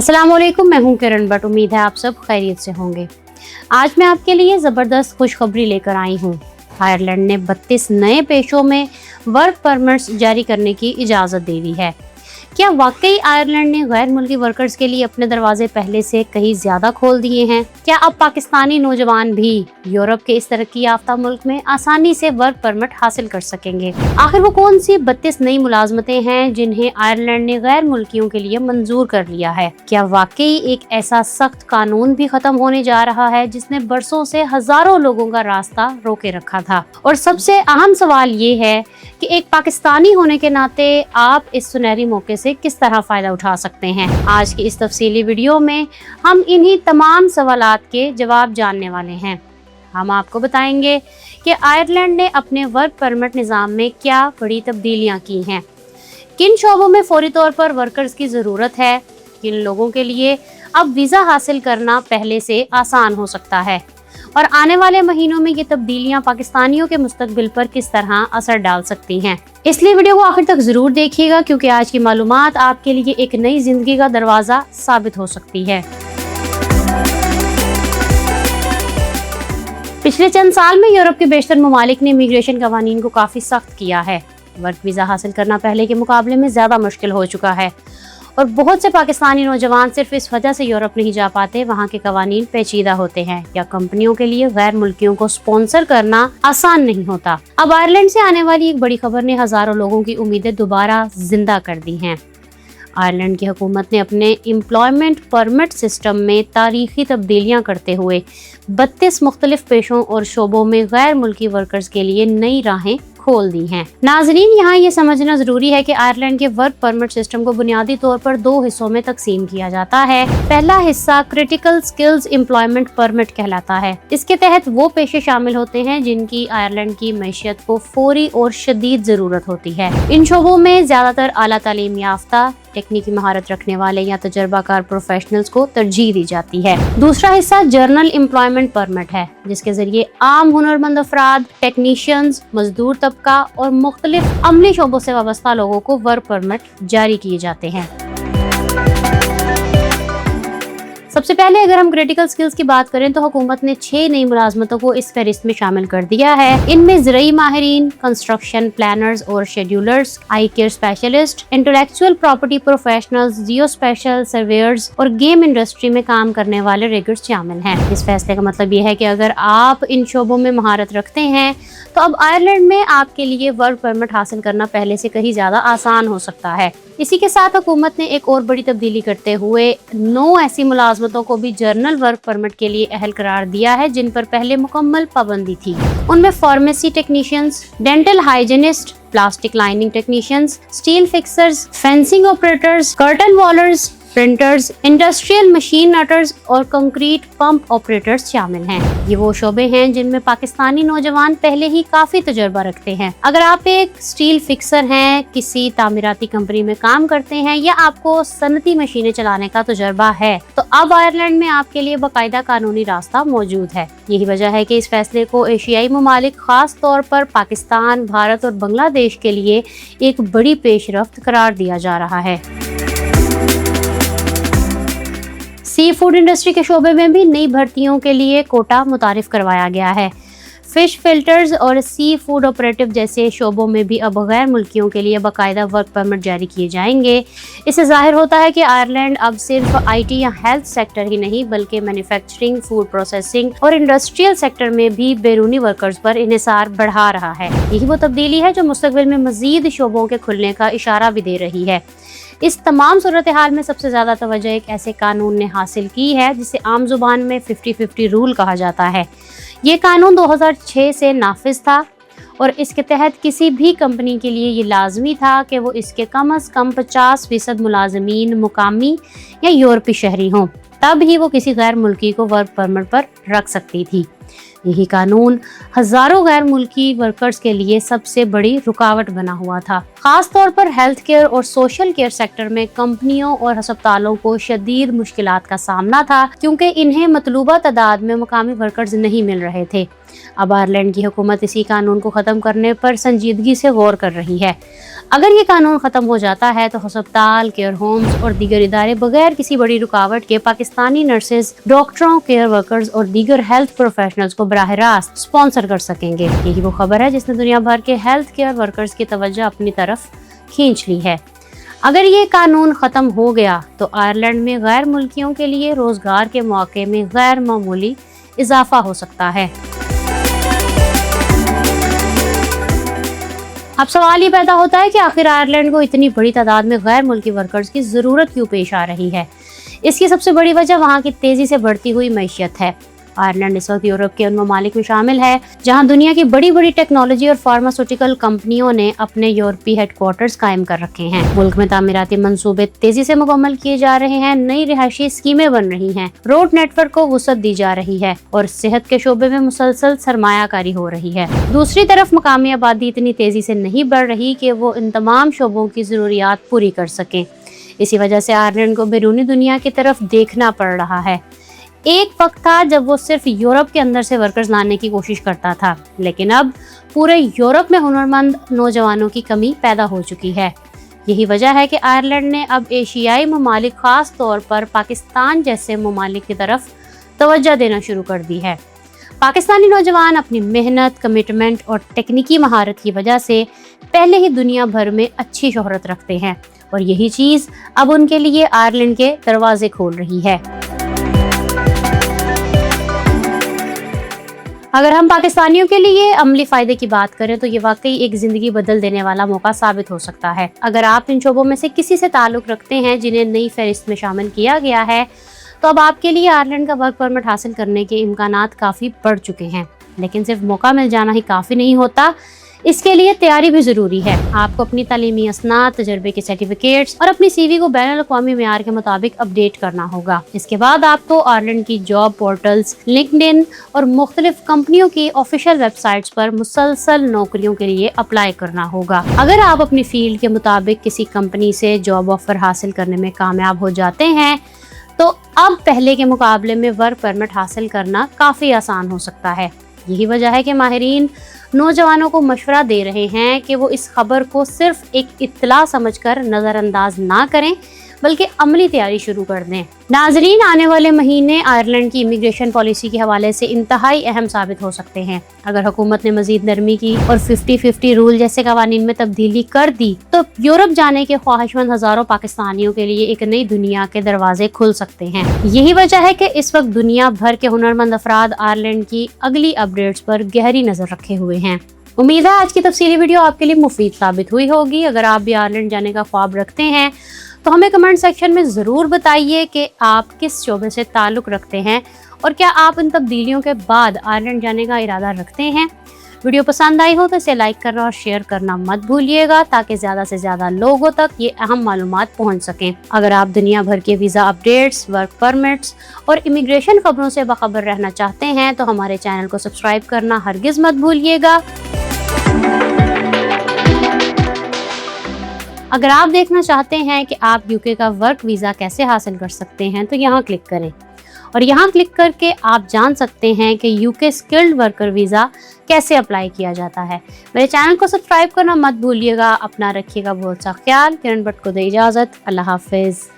अस्सलाम वालेकुम, मैं हूं किरण बट। उम्मीद है आप सब खैरियत से होंगे। आज मैं आपके लिए ज़बरदस्त खुशखबरी लेकर आई हूं। आयरलैंड ने 32 नए पेशों में वर्क परमिट्स जारी करने की इजाज़त दे दी है। क्या वाकई आयरलैंड ने गैर मुल्की वर्कर्स के लिए अपने दरवाजे पहले से कहीं ज्यादा खोल दिए हैं? क्या अब पाकिस्तानी नौजवान भी यूरोप के इस तरक्की याफ्ता मुल्क में आसानी से वर्क परमिट हासिल कर सकेंगे? आखिर वो कौन सी 32 नई मुलाजमतें हैं जिन्हें आयरलैंड ने गैर मुल्कियों के लिए मंजूर कर लिया है? क्या वाकई एक ऐसा सख्त कानून भी खत्म होने जा रहा है जिसने बरसों से हजारों लोगों का रास्ता रोके रखा था? और सबसे अहम सवाल ये है कि एक पाकिस्तानी होने के नाते आप इस सुनहरी मौके से किस तरह फायदा उठा सकते हैं। आज की इस तफसीली वीडियो में हम इन्हीं तमाम सवालात के जवाब जानने वाले हैं। हम आपको बताएंगे कि आयरलैंड ने अपने वर्क परमिट निज़ाम में क्या बड़ी तब्दीलियां की हैं, किन शोबों में फौरी तौर पर वर्कर्स की ज़रूरत है, किन लोगों के लिए अब वीज़ा हासिल करना पहले से आसान हो सकता है, और आने वाले महीनों में ये तब्दीलियां पाकिस्तानियों के मुस्तकबिल पर किस तरह असर डाल सकती हैं। इसलिए वीडियो को आखिर तक जरूर देखिएगा, क्योंकि आज की मालूमात आपके लिए एक नई जिंदगी का दरवाजा साबित हो सकती है। पिछले चंद साल में यूरोप के बेशतर ममालिक ने इमिग्रेशन कवानीन को काफी सख्त किया है। वर्क वीजा हासिल करना पहले के मुकाबले में ज्यादा मुश्किल हो चुका है और बहुत से पाकिस्तानी नौजवान सिर्फ इस वजह से यूरोप नहीं जा पाते, वहाँ के कवानीन पेचीदा होते हैं या कंपनियों के लिए गैर मुल्कियों को स्पॉन्सर करना आसान नहीं होता। अब आयरलैंड से आने वाली एक बड़ी खबर ने हजारों लोगों की उम्मीदें दोबारा जिंदा कर दी हैं। आयरलैंड की हुकूमत ने अपने एम्प्लॉयमेंट परमिट सिस्टम में तारीखी तब्दीलियां करते हुए 32 मुख्तलिफ पेशों और शोबों में गैर मुल्की वर्कर्स के लिए नई राहें खोल दी हैं। नाजरीन, यहाँ ये समझना जरूरी है कि आयरलैंड के वर्क परमिट सिस्टम को बुनियादी तौर पर 2 हिस्सों में तकसीम किया जाता है। पहला हिस्सा क्रिटिकल स्किल्स एम्प्लॉयमेंट परमिट कहलाता है। इसके तहत वो पेशे शामिल होते हैं जिनकी आयरलैंड की मैशियत को फौरी और शदीद जरूरत होती है। इन शोबों में ज्यादातर आला तालीम याफ्ता, टेक्निकी महारत रखने वाले या तजर्बाकार प्रोफेशनल्स को तरजीह दी जाती है। दूसरा हिस्सा जर्नल एम्प्लॉयमेंट परमिट है, जिसके जरिए आम हुनरमंद अफराद, टेक्नीशियंस, मजदूर तबका और मुख्तलिफ अमली शोबों से वाबस्ता लोगों को वर्क परमिट जारी किए जाते हैं। सबसे पहले अगर हम क्रिटिकल स्किल्स की बात करें तो हुकूमत ने 6 नई मुलाजमतों को इस फहरिस्त में शामिल कर दिया है। इनमें ज़रई माहिरीन, कंस्ट्रक्शन प्लानर्स और schedulers, eye care specialist, intellectual property professionals, geo spatial surveyors और गेम इंडस्ट्री में काम करने वाले रिगर्स शामिल हैं। इस फैसले का मतलब ये है कि अगर आप इन शोबों में महारत रखते हैं तो अब आयरलैंड में आपके लिए वर्क परमिट हासिल करना पहले से कहीं ज्यादा आसान हो सकता है। इसी के साथ हुकूमत ने एक और बड़ी तब्दीली करते हुए 9 ऐसी मुलाजमतों को भी जर्नल वर्क परमिट के लिए अहल करार दिया है जिन पर पहले मुकम्मल पाबंदी थी। उनमें pharmacy technicians, dental hygienist, plastic lining technicians, steel fixers, fencing operators, curtain wallers, printers, industrial machine knitters और कंक्रीट पंप ऑपरेटर्स शामिल हैं। ये वो शोबे हैं जिनमें पाकिस्तानी नौजवान पहले ही काफी तजुर्बा रखते हैं। अगर आप एक स्टील फिक्सर हैं, किसी तामीराती कंपनी में काम करते हैं या आपको सनती मशीनें चलाने का तजुर्बा है, तो अब आयरलैंड में आपके लिए बाकायदा कानूनी रास्ता मौजूद है। यही वजह है कि इस फैसले को एशियाई ममालिक, खास तौर पर पाकिस्तान, भारत और बांग्लादेश के लिए एक बड़ी पेशरफ्त करार दिया जा रहा है। सी फूड इंडस्ट्री के शोबे में भी नई भर्तियों के लिए कोटा मुतारिफ करवाया गया है। फिश फिल्टर्स और सी फूड ऑपरेटिव जैसे शोबों में भी अब गैर मुल्कियों के लिए बाकायदा वर्क परमिट जारी किए जाएंगे। इससे जाहिर होता है कि आयरलैंड अब सिर्फ आईटी या हेल्थ सेक्टर ही नहीं बल्कि मैन्युफैक्चरिंग, फूड प्रोसेसिंग और इंडस्ट्रियल सेक्टर में भी बैरूनी वर्कर्स पर इन्हिसार बढ़ा रहा है। यही वो तब्दीली है जो मुस्तकबिल में मजीद शोबों के खुलने का इशारा भी दे रही है। इस तमाम सूरत हाल में सबसे ज़्यादा तवज्जो एक ऐसे कानून ने हासिल की है जिसे आम जुबान में 50-50 रूल कहा जाता है। ये कानून 2006 से नाफिज था और इसके तहत किसी भी कंपनी के लिए ये लाजमी था कि वो इसके कम अज़ कम 50% मुलाजमीन मुकामी या यूरोपी शहरी हों, तब ही वो किसी गैर मुल्की को वर्क परमिट पर रख सकती थी। यही कानून हजारों गैर मुल्की वर्कर्स के लिए सबसे बड़ी रुकावट बना हुआ था। खास तौर पर हेल्थ केयर और सोशल केयर सेक्टर में कंपनियों और अस्पतालों को शदीद मुश्किलात का सामना था, क्योंकि इन्हें मतलूबा तादाद में मुकामी वर्कर्स नहीं मिल रहे थे। अब आयरलैंड की हुकूमत इसी कानून को ख़त्म करने पर संजीदगी से गौर कर रही है। अगर ये कानून ख़त्म हो जाता है तो हस्पताल, केयर होम्स और दीगर इदारे बगैर किसी बड़ी रुकावट के पाकिस्तानी नर्सेज, डॉक्टरों, केयर वर्कर्स और दीगर हेल्थ प्रोफेशनल्स को बराह रास्त स्पॉन्सर कर सकेंगे। यही वो खबर है जिसने दुनिया भर के हेल्थ केयर वर्कर्स की तवज्जो अपनी तरफ खींच ली है। अगर ये कानून ख़त्म हो गया तो आयरलैंड में गैर मुल्कियों के लिए रोज़गार के मौके में गैर मामूली इजाफा हो सकता है। अब सवाल ये पैदा होता है कि आखिर आयरलैंड को इतनी बड़ी तादाद में गैर मुल्की वर्कर्स की ज़रूरत क्यों पेश आ रही है। इसकी सबसे बड़ी वजह वहाँ की तेज़ी से बढ़ती हुई मईशत है। आयरलैंड इस वक्त यूरोप के उन ममालिक में शामिल है जहां दुनिया की बड़ी बड़ी टेक्नोलॉजी और फार्मास्यूटिकल कंपनियों ने अपने यूरोपीय हेडक्वार्टर्स कायम कर रखे हैं। मुल्क में तामीराती मंसूबे तेजी से मुकम्मल किए जा रहे हैं, नई रिहायशी स्कीमें बन रही हैं, रोड नेटवर्क को वुसअत दी जा रही है और सेहत के शोबे में मुसलसल सरमायाकारी हो रही है। दूसरी तरफ मकामी आबादी इतनी तेजी से नहीं बढ़ रही कि वो इन तमाम शोबों की जरूरियात पूरी कर सकें। इसी वजह से आयरलैंड को बैरूनी दुनिया की तरफ देखना पड़ रहा है। एक वक्त था जब वो सिर्फ यूरोप के अंदर से वर्कर्स लाने की कोशिश करता था, लेकिन अब पूरे यूरोप में हुनरमंद नौजवानों की कमी पैदा हो चुकी है। यही वजह है कि आयरलैंड ने अब एशियाई ममालिक, खास तौर पर पाकिस्तान जैसे ममालिक की तरफ तवज्जो देना शुरू कर दी है। पाकिस्तानी नौजवान अपनी मेहनत, कमिटमेंट और टेक्निकी महारत की वजह से पहले ही दुनिया भर में अच्छी शोहरत रखते हैं और यही चीज़ अब उनके लिए आयरलैंड के दरवाजे खोल रही है। अगर हम पाकिस्तानियों के लिए अमली फ़ायदे की बात करें तो ये वाकई एक ज़िंदगी बदल देने वाला मौका साबित हो सकता है। अगर आप इन शोबों में से किसी से ताल्लुक़ रखते हैं जिन्हें नई फहरिस्त में शामिल किया गया है, तो अब आपके लिए आयरलैंड का वर्क परमिट हासिल करने के इम्कानात काफ़ी बढ़ चुके हैं। लेकिन सिर्फ मौका मिल जाना ही काफ़ी नहीं होता, इसके लिए तैयारी भी ज़रूरी है। आपको अपनी तालीमी असनाद, तजर्बे के सर्टिफिकेट्स और अपनी CV को बैनुल-अक़वामी मेयार के मुताबिक अपडेट करना होगा। इसके बाद आपको आयरलैंड की जॉब पोर्टल्स, लिंक्डइन और मुख्तलिफ कंपनियों की ऑफिशियल वेबसाइट्स पर मुसलसल नौकरियों के लिए अप्लाई करना होगा। अगर आप अपनी फील्ड के मुताबिक किसी कंपनी से जॉब ऑफर हासिल करने में कामयाब हो जाते हैं तो अब पहले के मुकाबले में वर्क परमिट हासिल करना काफ़ी आसान हो सकता है। यही वजह है कि माहिरीन नौजवानों को मशवरा दे रहे हैं कि वो इस खबर को सिर्फ एक इत्तला समझकर नज़रअंदाज ना करें, बल्कि अमली तैयारी शुरू कर दें। नाजरीन, आने वाले महीने आयरलैंड की इमिग्रेशन पॉलिसी के हवाले से इंतहाई अहम साबित हो सकते हैं। अगर हुकूमत ने मजीद नरमी की और 50-50 रूल जैसे कवानीन में तब्दीली कर दी तो यूरोप जाने के ख्वाहिशमंद हजारों पाकिस्तानियों के लिए एक नई दुनिया के दरवाजे खुल सकते हैं। यही वजह है कि इस वक्त दुनिया भर के हुनरमंद अफराद आयरलैंड की अगली अपडेट्स पर गहरी नजर रखे हुए हैं। उम्मीद है आज की तफसीली वीडियो आपके लिए मुफीद साबित हुई होगी। अगर आप भी आयरलैंड जाने का ख्वाब रखते हैं तो हमें कमेंट सेक्शन में ज़रूर बताइए कि आप किस शोबे से ताल्लुक़ रखते हैं और क्या आप इन तब्दीलियों के बाद आयरलैंड जाने का इरादा रखते हैं। वीडियो पसंद आई हो तो इसे लाइक करना और शेयर करना मत भूलिएगा ताकि ज़्यादा से ज़्यादा लोगों तक ये अहम मालूमात पहुँच सकें। अगर आप दुनिया भर के वीज़ा अपडेट्स, वर्क परमिट्स और इमिग्रेशन खबरों से बाखबर रहना चाहते हैं तो हमारे चैनल को सब्सक्राइब करना हरगिज़ मत भूलिएगा। अगर आप देखना चाहते हैं कि आप UK का वर्क वीज़ा कैसे हासिल कर सकते हैं तो यहाँ क्लिक करें और यहाँ क्लिक करके आप जान सकते हैं कि UK स्किल्ड वर्कर वीज़ा कैसे अप्लाई किया जाता है। मेरे चैनल को सब्सक्राइब करना मत भूलिएगा। अपना रखिएगा बहुत सा ख्याल। किरण भट्ट को दे इजाज़त। अल्लाह हाफिज़।